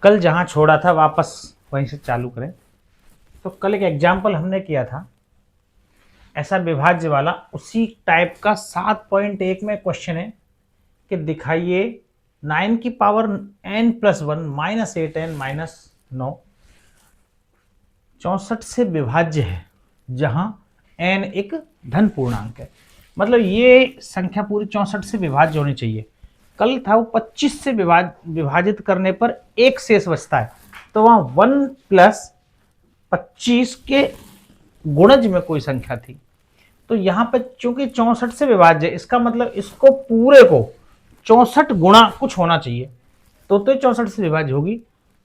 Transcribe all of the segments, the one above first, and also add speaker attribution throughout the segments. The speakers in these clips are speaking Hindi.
Speaker 1: कल जहाँ छोड़ा था वापस वहीं से चालू करें। तो कल एक एग्जाम्पल हमने किया था ऐसा विभाज्य वाला, उसी टाइप का 7.1 में क्वेश्चन है कि दिखाइए 9 की power n plus 1 minus 8n minus 9 64 से विभाज्य है जहां n एक धन पूर्णांक है। मतलब ये संख्या पूरी 64 से विभाज्य होनी चाहिए। कल था वो 25 से विभाजित करने पर एक शेष बचता है, तो वहां 1 प्लस 25 के गुणज में कोई संख्या थी। तो यहां पर चूंकि 64 से विभाज्य, इसका मतलब इसको पूरे को 64 गुणा कुछ होना चाहिए, तो 64 से विभाज्य होगी,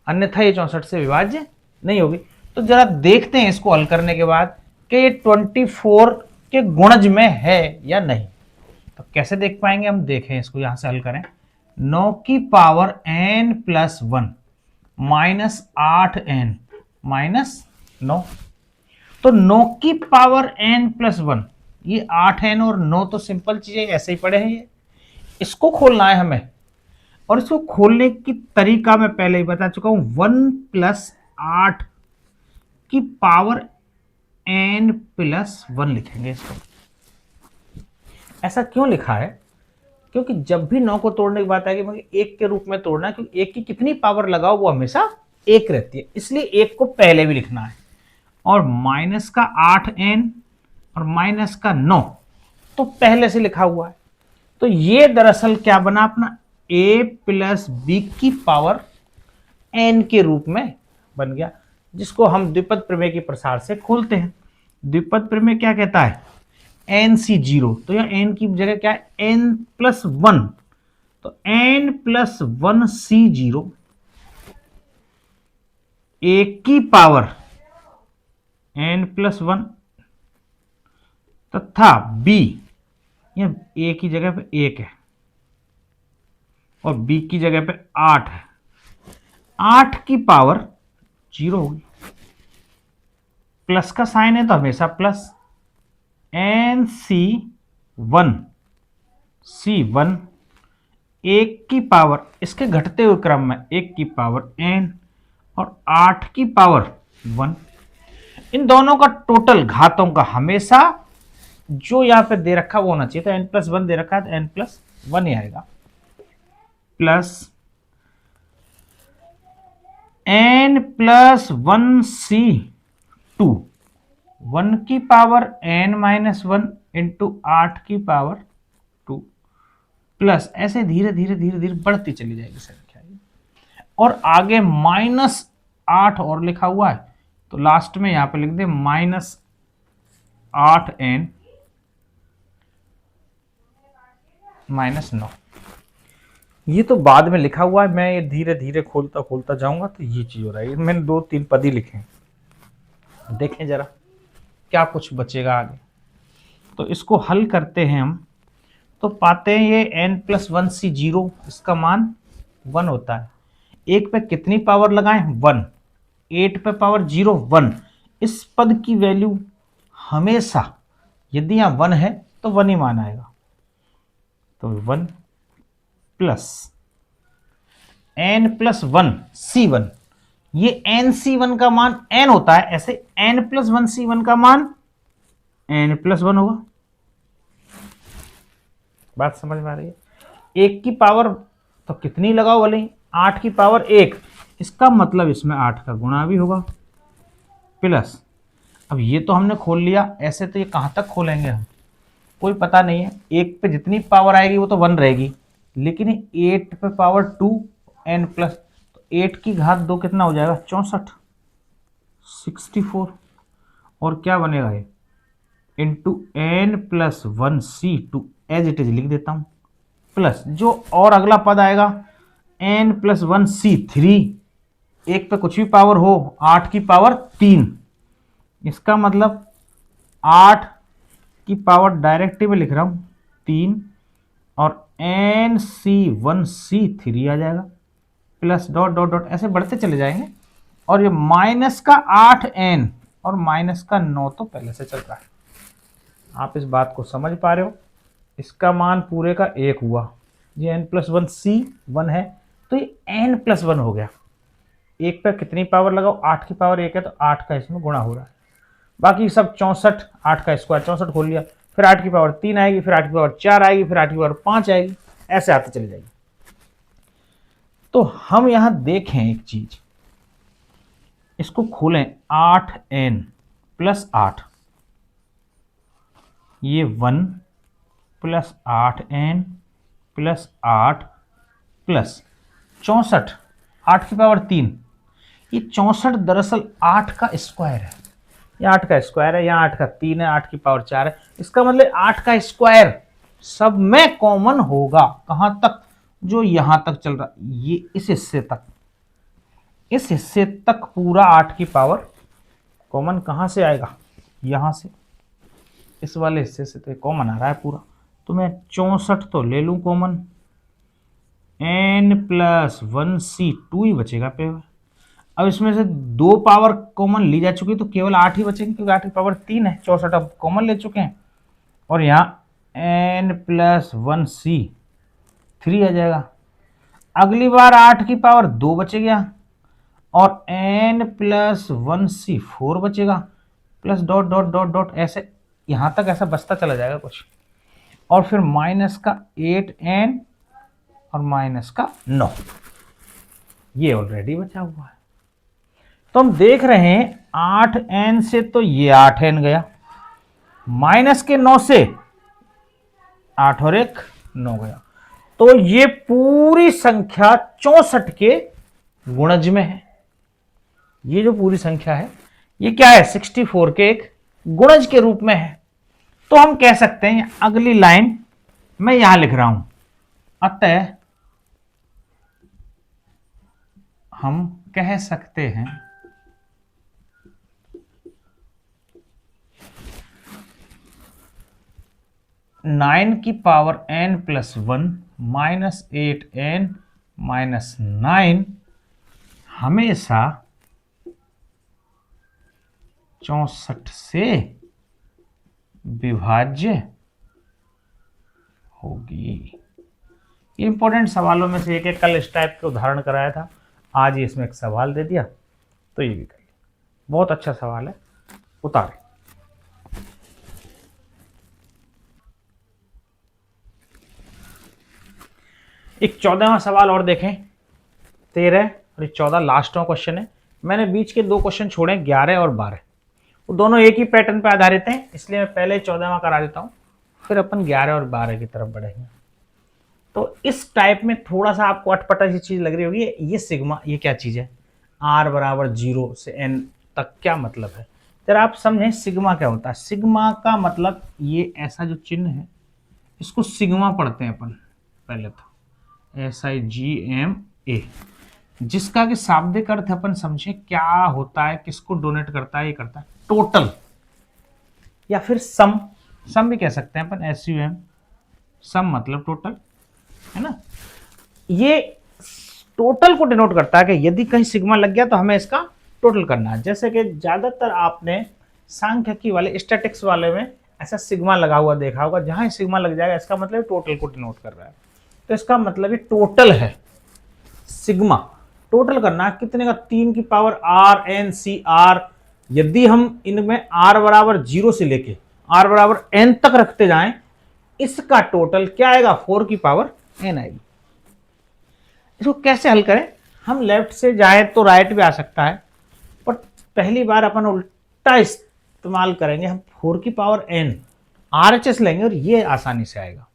Speaker 1: अन्यथा ये 64 से विभाज्य नहीं होगी। तो जरा देखते हैं इसको हल करने के बाद कि ये 24 के गुणज में है या नहीं। तो कैसे देख पाएंगे हम, देखें इसको, यहां से हल करें। 9 की power n plus 1 minus 8n minus 9, तो 9 की पावर n प्लस 1, ये 8n और 9 तो सिंपल चीजें ऐसे ही पड़े हैं, ये इसको खोलना है हमें। और इसको खोलने की तरीका मैं पहले ही बता चुका हूं, 1 प्लस 8 की पावर n प्लस 1 लिखेंगे इसको। ऐसा क्यों लिखा है, क्योंकि जब भी 9 को तोड़ने की बात आएगी मगर 1 के रूप में तोड़ना, क्योंकि 1 की कितनी पावर लगाओ वो हमेशा 1 रहती है, इसलिए 1 को पहले भी लिखना है। और माइनस का 8n और माइनस का 9 तो पहले से लिखा हुआ है। तो ये दरअसल क्या बना अपना a प्लस बी की पावर n के रूप में बन गया, जिसको हम द्विपद प्रमेय के प्रसार से खोलते हैं। द्विपद प्रमेय क्या कहता है, nc0, तो यह n की जगह क्या है n प्लस 1, तो n प्लस 1 c0 एक की पावर n प्लस 1 तथा b, यह a की जगह पे 1 है और b की जगह पे 8 है, 8 की पावर 0 होगी। प्लस का साइन है तो हमेशा प्लस, nc1 c1 1 की पावर, इसके घटते हुए क्रम में 1 की पावर n और 8 की पावर 1। इन दोनों का टोटल घातों का हमेशा जो यहां पे दे रखा वो होना चाहिए, तो n प्लस 1 दे रखा है तो n प्लस 1 ही आएगा, प्लस n प्लस 1 c2 1 की पावर n माइनस 1 इंटू 8 की पावर 2, प्लस ऐसे धीरे धीरे धीरे धीरे बढ़ती चली जाएगी संख्या। और आगे माइनस 8 और लिखा हुआ है, तो लास्ट में यहां पे लिख दे माइनस 8n माइनस 9। ये तो बाद में लिखा हुआ है, मैं ये धीरे धीरे खोलता खोलता जाऊंगा तो ये चीज हो रहा है। मैंने 2-3 पद ही लिखे, देखें जरा क्या कुछ बचेगा आगे। तो इसको हल करते हैं हम, तो पाते हैं ये n प्लस 1 c0, इसका मान 1 होता है। 1 पे कितनी पावर लगाएं 1, 8 पे पावर 0 1। इस पद की वैल्यू हमेशा यदि यहां 1 है तो 1 ही मान आएगा, तो 1 प्लस n प्लस 1 c1, ये n c1 का मान n होता है, ऐसे n प्लस 1 c1 का मान n प्लस 1 होगा। बात समझ में आ रही है। 1 की पावर तो कितनी लगाओ भले, 8 की पावर 1, इसका मतलब इसमें 8 का गुणा भी होगा, प्लस अब ये तो हमने खोल लिया, ऐसे तो ये कहां तक खोलेंगे हम, कोई पता नहीं है। 1 पे जितनी पावर आएगी वो तो 1 रहेगी, लेकिन 8 पे पावर 2 n प्लस, तो 8 की घात 2 कितना हो जाएगा 64 64, और क्या बनेगा ये into n plus 1 c2 as it is लिख देता हूं, प्लस जो और अगला पद आएगा n प्लस 1 c3, 1 पे कुछ भी पावर हो, 8 की पावर 3, इसका मतलब 8 की पावर डायरेक्ट में लिख रहा हूं 3, और nc1c3 आ जाएगा, प्लस डॉट डॉट डॉट ऐसे बढ़ते चले जाएंगे। और ये माइनस का 8n और माइनस का 9 तो पहले से चल रहा है, आप इस बात को समझ पा रहे हो। इसका मान पूरे का 1 हुआ, ये n प्लस 1 c1 है, तो ये n प्लस 1 हो गया। एक पे कितनी पावर लगाओ, 8 की पावर 1 है तो 8 का इसमें गुणा हो रहा है। बाकी सब 64, 8 का स्क्वायर 64 खोल लिया, फिर 8 की पावर 3 आएगी, फिर 8 की पावर 4 आएगी, फिर 8 की पावर 5 आएगी, ऐसे आते चली जाएगी। तो हम यहां देखें एक चीज, इसको खोलें 8n प्लस 8, ये 1 प्लस 8n प्लस 8 प्लस 64, 8 की पावर 3, ये 64 दरअसल 8 का स्क्वायर है। ये 8 का स्क्वायर है, यहाँ 8 का 3 है, 8 की पावर 4 है। इसका मतलब 8 का स्क्वायर सब में कॉमन होगा। कहां तक? जो यहां तक चल रहा, ये इस हिस्से तक, इस हिस्से तक पूरा 8 की पावर कॉमन कहां से आएगा? यहां से, इस वाले हिस्से से तो कॉमन आ रहा है पूरा। तो मैं 64 तो ले लूं कॉमन, n प्लस 1c 2 ही बचेगा पे। अब इसमें से 2 पावर कॉमन ली जा चुकी तो केवल 8 ही बचेंगे, क्योंकि 8 की पावर 3 है, 64 अब कॉमन ले चुके हैं। और यहाँ n प्लस 1c 3 आ जाएगा। अगली बार 8 की पावर 2 बचेगा और n प्लस 1c 4 बचेगा, plus dot dot dot dot, ऐसे यहां तक ऐसा बचता चला जाएगा कुछ। और फिर माइनस का 8n और माइनस का 9, ये ऑलरेडी बचा हुआ है। तो हम देख रहे हैं 8n से तो ये 8n गया, माइनस के 9 से 8 और 1 9 गया। तो ये पूरी संख्या 64 के गुणज में है। ये जो पूरी संख्या है ये क्या है? 64 के एक गुणज के रूप में है। तो हम कह सकते हैं, अगली लाइन मैं यहां लिख रहा हूं, अतः हम कह सकते हैं 9 की power n plus 1 minus 8n minus 9 हमेशा 64 से विभाज्य होगी। इंपॉर्टेंट सवालों में से एक कल इस टाइप के उदाहरण कराया था, आज ही इसमें एक सवाल दे दिया, तो ये भी कर लिया। बहुत अच्छा सवाल है, उतारें। एक 14वां सवाल और देखें। 13 और 14 लास्टवां क्वेश्चन है। मैंने बीच के 2 क्वेश्चन छोड़े, 11 और 12। वो दोनों एक ही पैटर्न पे आधारित हैं, इसलिए मैं पहले 14वां करा देता हूँ, फिर अपन 11 और 12 की तरफ बढ़ेंगे। तो इस टाइप में थोड़ा सा आपको अटपटा सी चीज लग रही होगी, ये सिग्मा, ये क्या चीज है? r बराबर 0 से n तक क्या मतलब है? जरा आप समझें सिग्मा क्या होता है। सिग्मा का मतलब ये ऐसा जो चिन्ह है, इसको सिग्मा पढ़ते हैं अपन पहले तो, SIGMA, जिसका कि शाब्दिक अर्थ अपन समझे क्या होता है, किसको डोनेट करता है? ये करता है टोटल या फिर सम, सम भी कह सकते हैं अपन, SUM, सम मतलब टोटल, है ना। ये टोटल को डिनोट करता है कि यदि कहीं सिग्मा लग गया तो हमें इसका टोटल करना है। जैसे कि ज्यादातर आपने सांख्यिकी वाले, स्टैटिक्स वाले में ऐसा सिग्मा लगा हुआ देखा होगा, जहां सिग्मा लग जाएगा इसका मतलब टोटल को डिनोट कर रहा है। तो इसका मतलब ये टोटल है, सिग्मा टोटल करना है। कितने का? 3 की पावर RNCR। यदि हम इनमें r बराबर 0 से लेके r बराबर n तक रखते जाएं, इसका टोटल क्या आएगा? 4 की पावर n आएगी। इसको कैसे हल करें? हम लेफ्ट से जाएं तो राइट भी आ सकता है, पर पहली बार अपन उल्टा इस्तेमाल करेंगे। हम 4 की पावर n RHS लेंगे और ये आसानी से आएगा।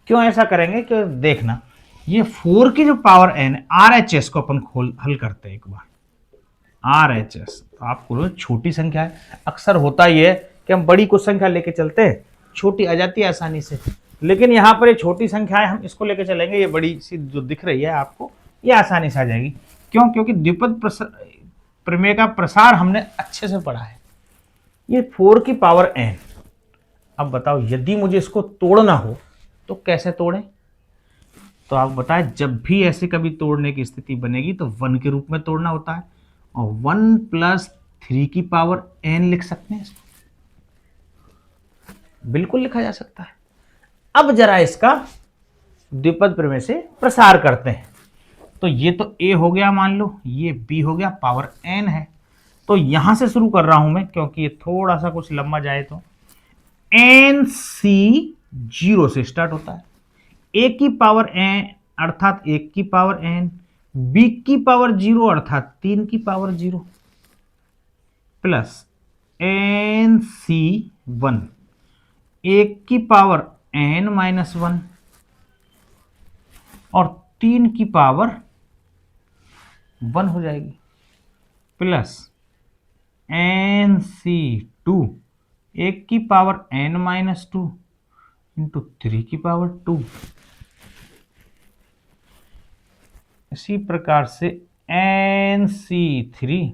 Speaker 1: क्यों ऐसा करेंगे? कि देखना, ये 4 की जो पावर n है, RHS को अपन हल करते हैं एक बार। RHS तो आपको छोटी संख्या है, अक्सर होता ही है कि हम बड़ी कुछ संख्या लेके चलते हैं, छोटी आ जाती है आसानी से। लेकिन यहाँ पर ये छोटी संख्या है, हम इसको लेके चलेंगे, ये बड़ी सी जो दिख रही है आपको, ये आसानी से आ जाएगी। क्यों? क्योंकि द्विपद प्रमेय का प्रसार हमने अच्छे से पढ़ा है। ये 4 की पावर n। अब बताओ, यदि मुझे इसको तोड़ना हो तो कैसे तोड़ें? तो आप बताएं, जब भी ऐसे कभी तोड़ने की स्थिति बनेगी तो 1 के रूप में तोड़ना होता है, और 1 प्लस 3 की पावर n लिख सकते हैं इसको, बिल्कुल लिखा जा सकता है। अब जरा इसका द्विपद प्रमेय से प्रसार करते हैं। तो ये तो a हो गया मान लो, ये b हो गया, पावर n है। तो यहां से शुरू कर रहा हूं मैं क्योंकि ये थोड़ा सा कुछ लंबा जाए तो एन सी 0 से स्टार्ट होता है, a की पावर n अर्थात 1 की पावर n, b की पावर 0 अर्थात 3 की पावर 0 प्लस एन सी 1 1 की पावर n माइनस 1 और 3 की पावर 1 हो जाएगी प्लस एन सी 2 1 की पावर n माइनस 2 इंटू 3 की पावर 2। इसी प्रकार से एन सी 3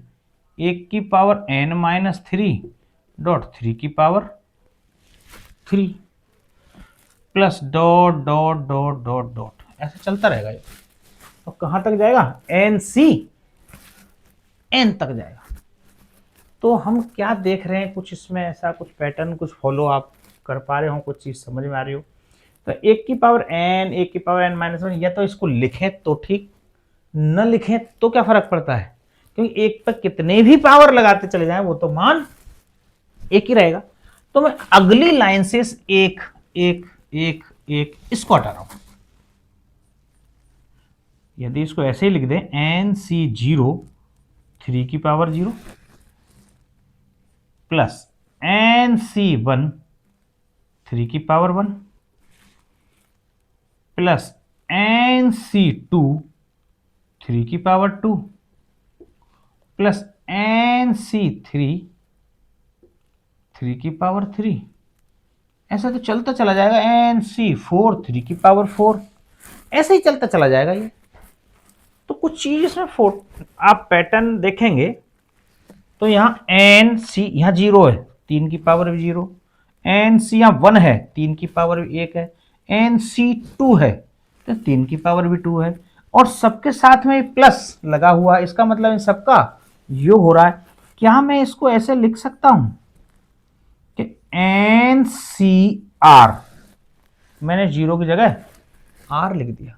Speaker 1: 1 की पावर n माइनस 3 डॉट 3 की power 3 plus dot dot dot dot dot, ऐसे चलता रहेगा ये। तो कहां तक जाएगा? एन सी एन तक जाएगा। तो हम क्या देख रहे हैं, कुछ इसमें ऐसा कुछ पैटर्न कुछ फॉलो आप कर पा रहे हो, कुछ चीज समझ में आ रही हो? तो 1 की पावर n 1 की पावर n माइनस 1, या तो इसको लिखें तो ठीक, न लिखें तो क्या फर्क पड़ता है, क्योंकि एक पर कितने भी पावर लगाते चले जाएं वो तो मान एक ही रहेगा। तो मैं अगली लाइन से एक एक एक एक इसको हटा रहा हूं। यदि इसको ऐसे ही लिख दें एन सी 0 3 की पावर 0 प्लस एन सी 1 3 की पावर 1 प्लस एन सी 2 3 की पावर 2 प्लस एन सी 3 3 की पावर 3। ऐसा तो चलता चला जाएगा, एन सी 4 3 की पावर 4, ऐसे ही चलता चला जाएगा ये। तो कुछ चीज इसमें आप पैटर्न देखेंगे तो यहाँ एन सी यहाँ 0 है, 3 की पावर भी 0, एन सी यहाँ 1 है, 3 की पावर भी 1 है, एन सी 2 है तो 3 की पावर भी 2 है, और सबके साथ में प्लस लगा हुआ है, इसका मतलब इन सबका योग हो रहा है। क्या मैं इसको ऐसे लिख सकता हूं कि एन सी आर, मैंने 0 की जगह आर लिख दिया,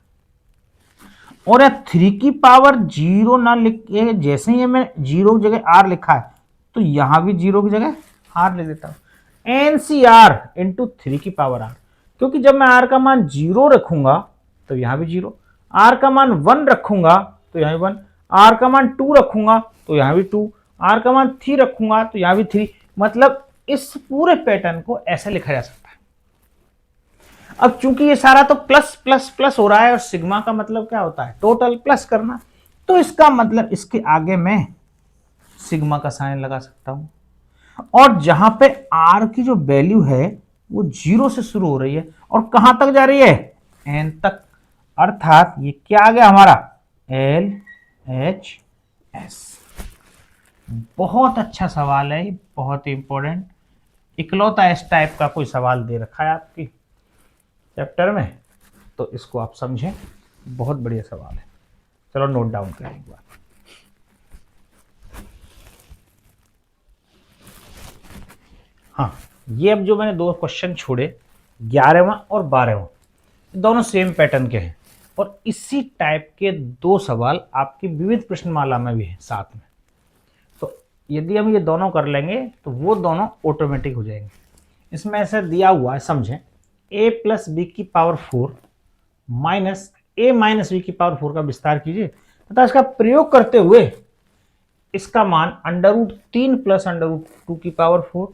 Speaker 1: और या 3 की पावर 0 ना लिख के जैसे ही मैं 0 की जगह आर लिखा है तो यहां भी 0 की जगह आर लिख देता हूं, एन सी आर इंटू 3 की पावर आर, क्योंकि जब मैं आर का मान 0 रखूंगा तो यहां भी 0, आर का मान 1 रखूंगा तो यहां भी 1, आर का मान 2 रखूंगा तो यहां भी 2, आर का मान 3 रखूंगा तो यहां भी 3। मतलब इस पूरे पैटर्न को ऐसे लिखा जा सकता है। अब चूंकि ये सारा तो प्लस प्लस प्लस हो रहा है और सिग्मा का मतलब क्या होता है? टोटल प्लस करना, तो इसका मतलब इसके आगे मैं सिग्मा का साइन लगा सकता हूं, और जहां पे आर की जो वैल्यू है वो 0 से शुरू हो रही है और कहां तक जा रही है? एन तक, अर्थात ये क्या आ गया हमारा? L H S. बहुत अच्छा सवाल है, बहुत ही इंपॉर्टेंट, इकलौता इस टाइप का कोई सवाल दे रखा है आपकी चैप्टर में, तो इसको आप समझें, बहुत बढ़िया सवाल है। चलो नोट डाउन करें एक बार। हाँ, ये अब जो मैंने 2 क्वेश्चन छोड़े 11वां और 12वां, दोनों सेम पैटर्न के हैं और इसी टाइप के 2 सवाल आपकी विविध प्रश्नमाला में भी है साथ में। तो यदि हम ये दोनों कर लेंगे तो वो दोनों ऑटोमेटिक हो जाएंगे। इसमें ऐसे दिया हुआ है, समझें, a प्लस बी की power 4 minus a minus B की पावर 4 का विस्तार कीजिए तथा इसका प्रयोग करते हुए इसका मान √3 प्लस √2 की पावर 4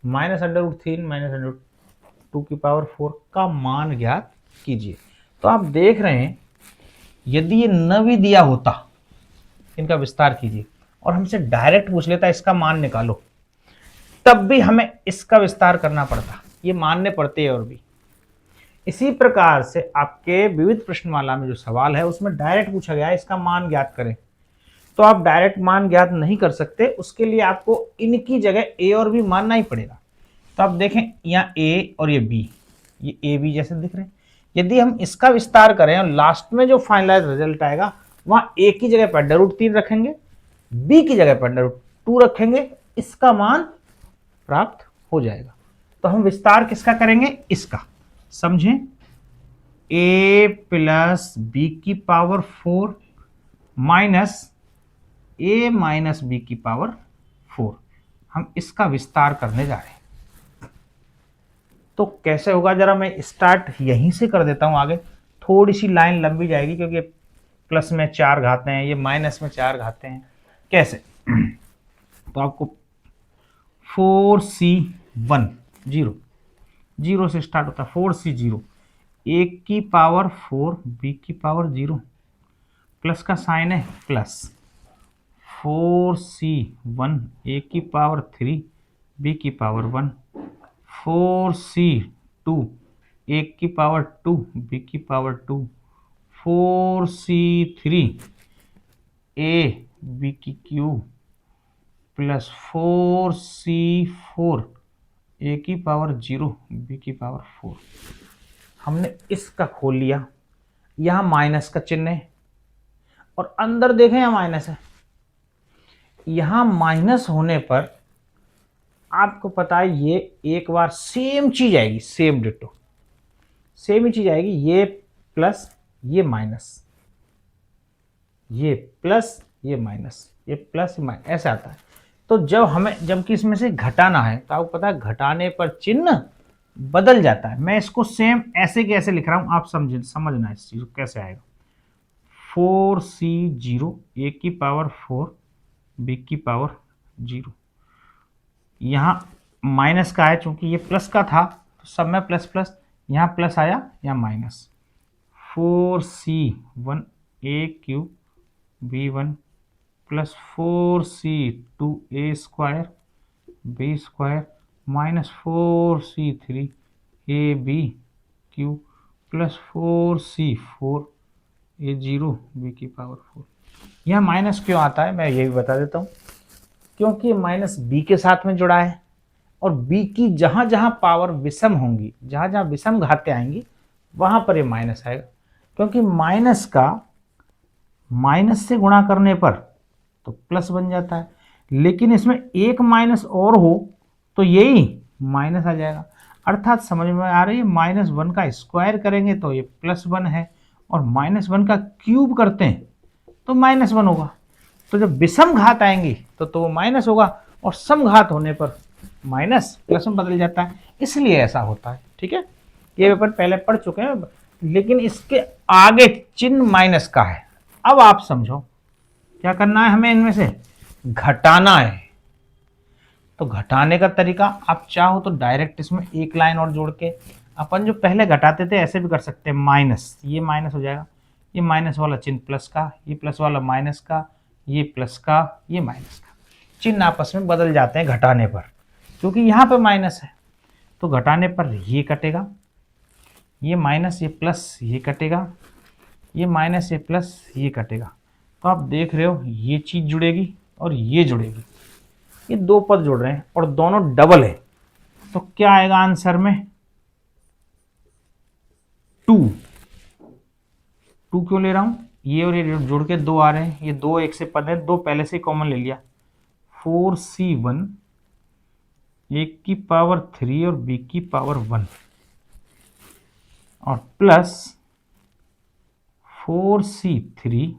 Speaker 1: माइनस √3 माइनस √2 की पावर 4 का मान ज्ञात कीजिए। तो आप देख रहे हैं, यदि ये न भी दिया होता, इनका विस्तार कीजिए, और हमसे डायरेक्ट पूछ लेता इसका मान निकालो, तब भी हमें इसका विस्तार करना पड़ता, ये मानने पड़ते हैं और भी। इसी प्रकार से आपके विविध प्रश्नमाला में जो सवाल है उसमें डायरेक्ट पूछा गया है इसका मान ज्ञात करें, तो आप डायरेक्ट मान ज्ञात नहीं कर सकते, उसके लिए आपको इनकी जगह ए और बी मानना ही पड़ेगा। तो आप देखें यहाँ ए और ये बी, ये ए बी जैसे दिख रहे हैं, यदि हम इसका विस्तार करें और लास्ट में जो फाइनलाइज रिजल्ट आएगा वहां ए की जगह पर √3 रखेंगे, बी की जगह पर √2 रखेंगे, इसका मान प्राप्त हो जाएगा। तो हम विस्तार किसका करेंगे? इसका। समझें, a प्लस बी की power 4 minus a minus B की पावर 4। हम इसका विस्तार करने जा रहे हैं। तो कैसे होगा, जरा मैं स्टार्ट यहीं से कर देता हूं। आगे थोड़ी सी लाइन लंबी जाएगी क्योंकि प्लस में 4 घाते हैं, ये माइनस में 4 घाते हैं। कैसे? तो आपको 4c1 0 0 से स्टार्ट होता है। 4c0 a की पावर 4 b की पावर 0, प्लस का साइन है प्लस 4c1 a की पावर 3 b की पावर 1, 4c2 a की पावर 2 b की पावर 2, 4c3 a b की क्यूब प्लस 4c4 a की पावर 0 b की पावर 4। हमने इसका खोल लिया। यहां माइनस का चिन्ह है और अंदर देखें यहां माइनस है। यहां माइनस होने पर आपको पता है ये एक बार सेम चीज आएगी, सेम डिटो सेम ही चीज आएगी। ये प्लस ये माइनस, ये प्लस ये माइनस, ये प्लस माइनस, ऐसे आता है। तो जबकि इसमें से घटाना है तो आपको पता है घटाने पर चिन्ह बदल जाता है। मैं इसको सेम ऐसे के ऐसे लिख रहा हूं, आप समझना इस चीज को कैसे आएगा। 4c0 a की पावर 4 b की पावर 0, यहाँ माइनस का है चूंकि ये प्लस का था तो सब में प्लस प्लस, यहाँ प्लस आया यहाँ minus. 4c1 a cube b1 plus 4c2 a square b square minus 4c3 a b cube plus 4c4 a 0 b की पावर 4। यह माइनस क्यों आता है मैं ये भी बता देता हूँ। क्योंकि माइनस b के साथ में जुड़ा है और b की जहां जहां पावर विषम होंगी, जहां जहां विषम घातें आएंगी वहां पर ये माइनस आएगा। क्योंकि माइनस का माइनस से गुणा करने पर तो प्लस बन जाता है, लेकिन इसमें एक माइनस और हो तो यही माइनस आ जाएगा। अर्थात समझ में आ रही है, -1 का स्क्वायर करेंगे तो ये +1 है और -1 का क्यूब करते हैं तो -1 होगा। तो जब विषम घात आएंगी तो वो माइनस होगा और सम घात होने पर माइनस प्लस में बदल जाता है, इसलिए ऐसा होता है। ठीक है, ये पेपर पहले पढ़ चुके हैं, लेकिन इसके आगे चिन्ह माइनस का है। अब आप समझो क्या करना है, हमें इनमें से घटाना है। तो घटाने का तरीका आप चाहो तो डायरेक्ट इसमें एक लाइन और जोड़ के अपन जो पहले घटाते थे ऐसे भी कर सकते हैं। माइनस, ये माइनस हो जाएगा, ये माइनस वाला चिन्ह प्लस का, ये प्लस वाला माइनस का, ये प्लस का, ये माइनस का, चिन्ह आपस में बदल जाते हैं घटाने पर। क्योंकि यहाँ पे माइनस है तो घटाने पर ये कटेगा, ये माइनस ये प्लस ये कटेगा, ये माइनस ये प्लस ये कटेगा। तो आप देख रहे हो ये चीज जुड़ेगी और ये जुड़ेगी, ये दो पद जुड़ रहे हैं और दोनों डबल है। तो क्या आएगा आंसर में 2। 2 क्यों ले रहा हूं, ये और ये जुड़ के 2 आ रहे हैं, ये 2 एक से पद है, 2 पहले से कॉमन ले लिया। 4c1 a की पावर 3 और b की पावर 1 और प्लस 4c3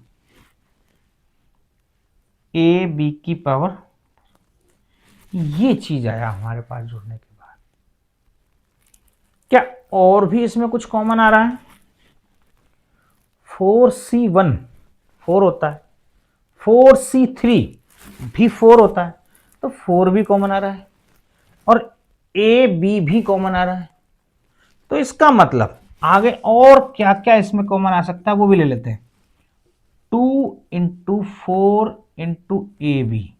Speaker 1: a b की पावर, ये चीज आया हमारे पास जुड़ने के बाद। क्या और भी इसमें कुछ कॉमन आ रहा है? 4c1 4 होता है, 4c3 भी 4 होता है, तो 4 भी कॉमन आ रहा है और ए बी भी कॉमन आ रहा है। तो इसका मतलब आगे और क्या क्या इसमें कॉमन आ सकता है वो भी ले लेते हैं। 2 × 4 × ए बी,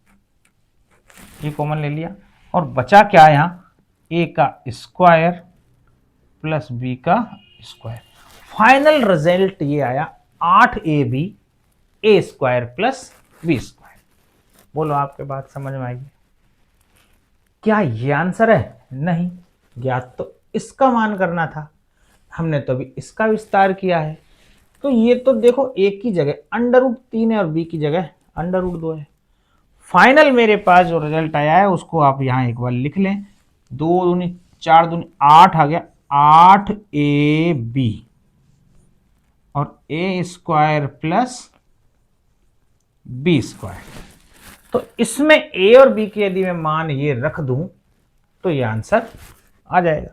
Speaker 1: ये कॉमन ले लिया और बचा क्या यहां, ए का स्क्वायर प्लस बी का स्क्वायर। फाइनल रिजल्ट ये आया 8ab ए स्क्वायर प्लस बी स्क्वायर। बोलो आपके बात समझ में आएगी? क्या ये आंसर है? नहीं, ज्ञात तो इसका मान करना था, हमने तो अभी इसका विस्तार किया है। तो ये तो देखो एक की जगह √3 है और बी की जगह √2 है। फाइनल मेरे पास जो रिजल्ट आया है उसको आप यहां एक बार लिख लें। 2 दूनी 4 दूनी 8 आ गया, 8ab और ए स्क्वायर प्लस बी स्क्वायर। तो इसमें ए और बी के यदि मैं मान ये रख दूं तो ये आंसर आ जाएगा।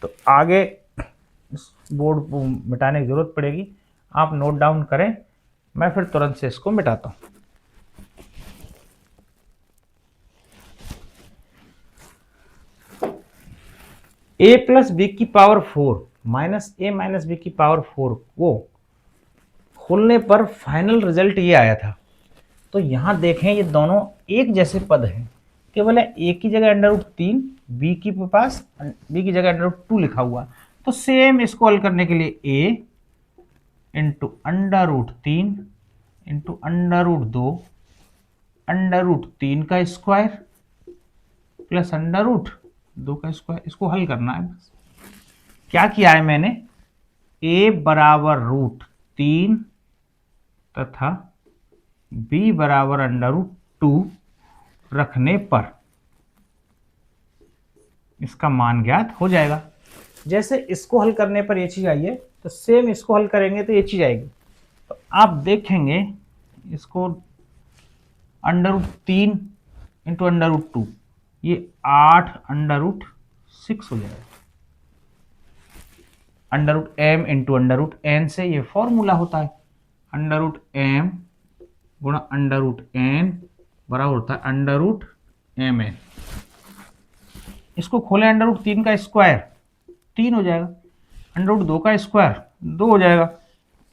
Speaker 1: तो आगे इस बोर्ड को मिटाने की जरूरत पड़ेगी, आप नोट डाउन करें, मैं फिर तुरंत से इसको मिटाता हूं। ए प्लस बी की पावर 4 माइनस ए माइनस बी की पावर 4 को खोलने पर फाइनल रिजल्ट ये आया था। तो यहां देखें ये दोनों एक जैसे पद हैं, केवल ए की जगह √3, बी की पास बी की जगह √2 लिखा हुआ। तो सेम इसको हल करने के लिए ए इंटू √3 इंटू √2 √3 का स्क्वायर प्लस √2 का स्क्वायर, इसको हल करना है। बस क्या किया है मैंने, a बराबर √3 तथा b बराबर √2 रखने पर इसका मान ज्ञात हो जाएगा। जैसे इसको हल करने पर ये चीज आई है, तो सेम इसको हल करेंगे तो ये चीज आएगी। तो आप देखेंगे इसको √3 इंटू √2, ये 8 √6 हो जाएगा। √m इंटू √n से ये फॉर्मूला होता है, √m गुणा √n बराबर होता है √mn। इसको खोलें √3 का स्क्वायर 3 हो जाएगा, √2 का स्क्वायर 2 हो जाएगा,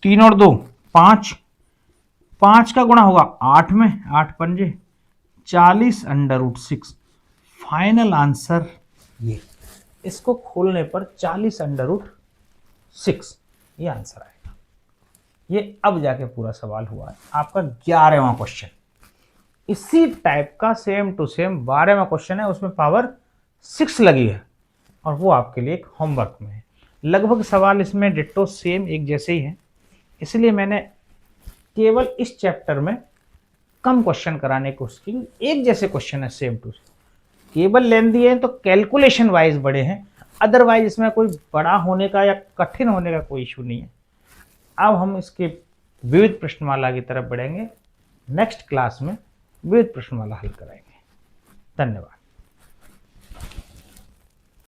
Speaker 1: 3 और 2 5, 5 का गुणा होगा 8 में, 8 पंजे 40 √6। फाइनल आंसर ये, इसको खोलने पर 40 √6 ये आंसर आएगा। ये अब जाके पूरा सवाल हुआ है आपका 11वां क्वेश्चन। इसी टाइप का सेम टू सेम 12वां क्वेश्चन है, उसमें पावर 6 लगी है और वो आपके लिए एक होमवर्क में है। लगभग सवाल इसमें डिट्टो सेम एक जैसे ही हैं, इसलिए मैंने केवल इस चैप्टर में कम क्वेश्चन कराने की कोशिश की। एक जैसे क्वेश्चन है सेम टू सेम, केवल लेंथ दिए हैं तो कैलकुलेशन वाइज बड़े हैं, अदरवाइज इसमें कोई बड़ा होने का या कठिन होने का कोई इशू नहीं है। अब हम इसके विविध प्रश्नमाला की तरफ बढ़ेंगे, नेक्स्ट क्लास में विविध प्रश्नमाला हल कराएंगे। धन्यवाद।